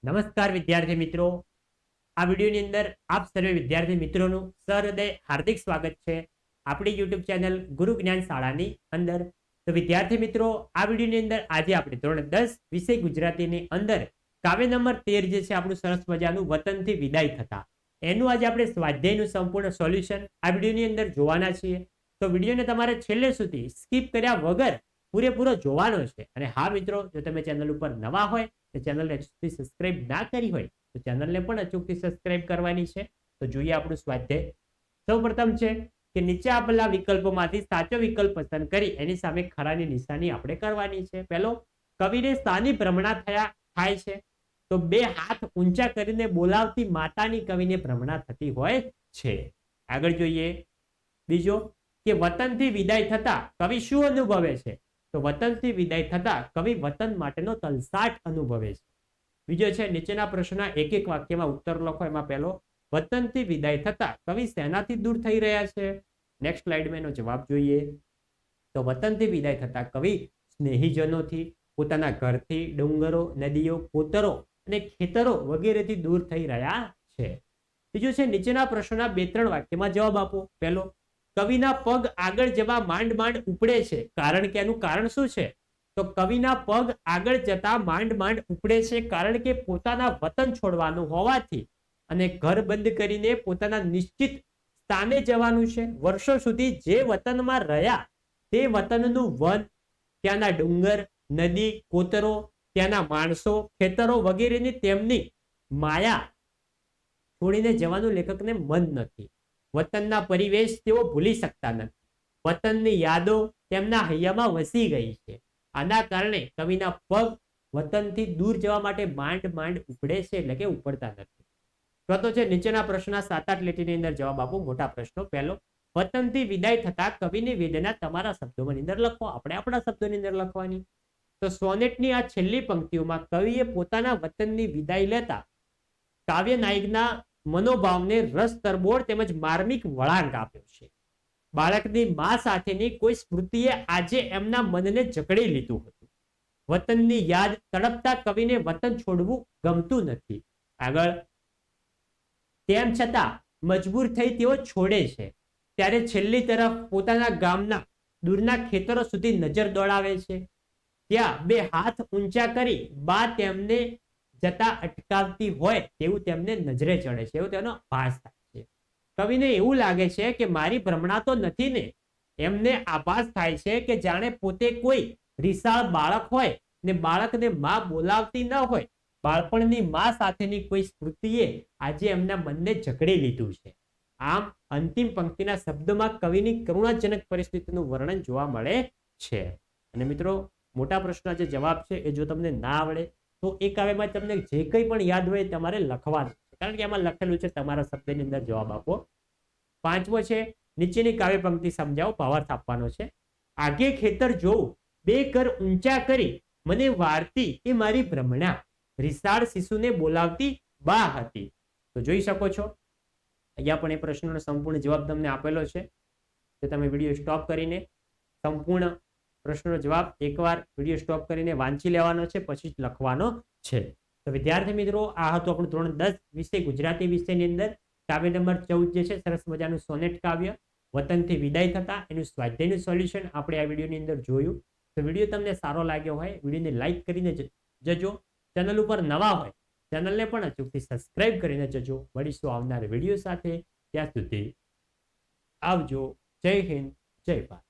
નમસ્કાર વિદ્યાર્થી મિત્રો, આ વિડીયોની અંદર આપ સર્વે વિદ્યાર્થી મિત્રોનું સહૃદય હાર્દિક સ્વાગત છે આપણી યુટ્યુબ ચેનલ ગુરુ જ્ઞાન શાળાની અંદર. તો વિદ્યાર્થી મિત્રો, આ વિડીયોની અંદર આજે આપણે ધોરણ 10 વિષય ગુજરાતીની અંદર કાવ્ય નંબર 13 જે છે આપણું સરસ મજાનું વતનથી વિદાય થતા એનું આજે આપણે સ્વાધ્યાયનું સંપૂર્ણ સોલ્યુશન આ વિડીયોની અંદર જોવાના છીએ. તો વિડીયોને તમારે છેલ્લે સુધી સ્કીપ કર્યા વગર પૂરેપૂરો જોવાનો છે. અને હા મિત્રો, જો તમે ચેનલ ઉપર નવા હોય તો ચેનલને સબસ્ક્રાઇબ ના કરી હોય તો ચેનલને પણ અચૂકથી સબસ્ક્રાઇબ કરવાની છે. તો જોઈએ આપણું સ્વાધ્યાય. સૌપ્રથમ છે કે નીચે આપેલા વિકલ્પોમાંથી સાચો વિકલ્પ પસંદ કરી એની સામે ખરાની નિશાની આપણે કરવાની છે. પહેલો, કવિને શાની ભ્રમણા થાય છે? તો બે હાથ ઊંચા કરીને બોલાવતી માતાની કવિને ભ્રમણા થતી હોય છે. આગળ જોઈએ. બીજો, કે વતનથી વિદાય થતા કવિ શું અનુભવે છે? તો વતનથી વિદાય થતા કવિ વતન માટેનો તલસાટ અનુભવે છે. બીજો છે, નીચેના પ્રશ્નના એક એક વાક્યમાં ઉત્તર લખો. એમાં પહેલો, વતનથી વિદાય થતા કવિ શેનાથી દૂર થઈ રહ્યા છે? નેક્સ્ટ સ્લાઇડમાં એનો જવાબ જોઈએ. તો વતનથી વિદાય થતા કવિ સ્નેહીજનોથી, પોતાના ઘરથી, ડુંગરો, નદીઓ, કોતરો અને ખેતરો વગેરેથી દૂર થઈ રહ્યા છે. બીજું છે, નીચેના પ્રશ્નોના 2-3 વાક્યમાં જવાબ આપો. પહેલો, કવિના પગ આગળ જવા માંડ માંડ ઉપડે છે, કારણ કે એનું કારણ શું છે? તો કવિના પગ આગળ જતા માંડ માંડ ઉપડે છે કારણ કે પોતાના વતન છોડવાનું હોવાથી અને ઘર બંધ કરીને પોતાના નિશ્ચિત સ્થાને જવાનું છે. વર્ષો સુધી જે વતનમાં રહ્યા તે વતનનું વન, ત્યાંના ડુંગર, નદી, કોતરો, ત્યાંના માણસો, ખેતરો વગેરેની તેમની માયા છોડીને જવાનું લેખકને મન નથી. વતનના પરિવેશ તેઓ ભૂલી શકતા નથી. વતનની યાદો તેમના હૈયામાં વસી ગઈ છે. આના કારણે કવિના પગ વતનથી દૂર જવા માટે માંડ માંડ ઉપડે છે, એટલે કે ઉપડતા નથી. ચોથો છે, નીચેના પ્રશ્નના 7-8 લીટીની અંદર જવાબ આપો. મોટા પ્રશ્નો. પહેલો, વતનથી વિદાય થતા કવિની વેદના તમારા શબ્દોની અંદર લખો. આપણે આપણા શબ્દોની અંદર લખવાની. તો સોનેટની આ છેલ્લી પંક્તિઓમાં કવિએ પોતાના વતનની વિદાય લેતા કાવ્ય નાયકના મનોભાવને રસ તરબોળ તેમજ માર્મિક વળાંક આપ્યો છે. બાળકની મા સાથેની કોઈ સ્મૃતિએ આજે એમના મનને જકડી લીધું હતું. વતનની યાદ તડપતા કવિને વતન છોડવું ગમતું નથી. આગળ, તેમ છતાં મજબૂર થઈ તેઓ છોડે છે. ત્યારે છેલ્લી તરફ પોતાના ગામના દૂરના ખેતરો સુધી નજર દોડાવે છે. ત્યાં બે હાથ ઊંચા કરી બા તેમને જતા અટકાવતી હોય તેવું તેમને નજરે ચડે છે, એવો તેનો આભાસ થાય છે. કવિને એવું લાગે છે કે મારી ભ્રમણા તો નથી ને. એમને આભાસ થાય છે કે જાણે પોતે કોઈ રિસાળ બાળક હોય ને બાળકને માં બોલાવતી ન હોય. બાળપણની માં સાથેની કોઈ સ્મૃતિએ આજે એમના મનને જકડી લીધું છે. આમ અંતિમ પંક્તિના શબ્દમાં કવિની કરુણાજનક પરિસ્થિતિનું વર્ણન જોવા મળે છે. અને મિત્રો, મોટા પ્રશ્નના જે જવાબ છે એ જો તમને ના આવડે તો એ કાવ્યમાં તમને જે કંઈ પણ યાદ હોય તમારે લખવાનું છે, કારણ કે એમાં લખેલું છે તમારા શબ્દની અંદર જવાબ આપો. પાંચમો છે, નીચેની કાવ્ય પંક્તિ સમજાવો, ભાવાર્થ આપવાનો છે. આગે ખેતર જોઉં, બે કર ઊંચા કરી મને વારતી એ મારી ભ્રમણા, રિસાળ શિશુને બોલાવતી બા હતી. તો જોઈ શકો છો અહીંયા પણ એ પ્રશ્નનો સંપૂર્ણ જવાબ તમને આપેલો છે. તો તમે વિડીયો સ્ટોપ કરીને સંપૂર્ણ પ્રશ્નનો જવાબ એકવાર વિડીયો સ્ટોપ કરીને વાંચી લેવાનો છે, પછી જ લખવાનો છે. તો વિદ્યાર્થી મિત્રો, આ હતું આપણું ધોરણ 10 વિષય ગુજરાતી વિષયની અંદર કાવ્ય નંબર 14 જે છે સરસ મજાનું સોનેટ કાવ્ય વતનથી વિદાય થતા એનું સ્વાધ્યાયનું સોલ્યુશન આપણે આ વિડીયોની અંદર જોયું. તો વિડીયો તમને સારો લાગ્યો હોય વિડીયોને લાઈક કરીને જજો. ચેનલ ઉપર નવા હોય ચેનલને પણ અચૂકથી સબસ્ક્રાઇબ કરીને જજો. મળીશું આવનાર વિડીયો સાથે. ત્યાં સુધી આવજો. જય હિન્દ, જય ભારત.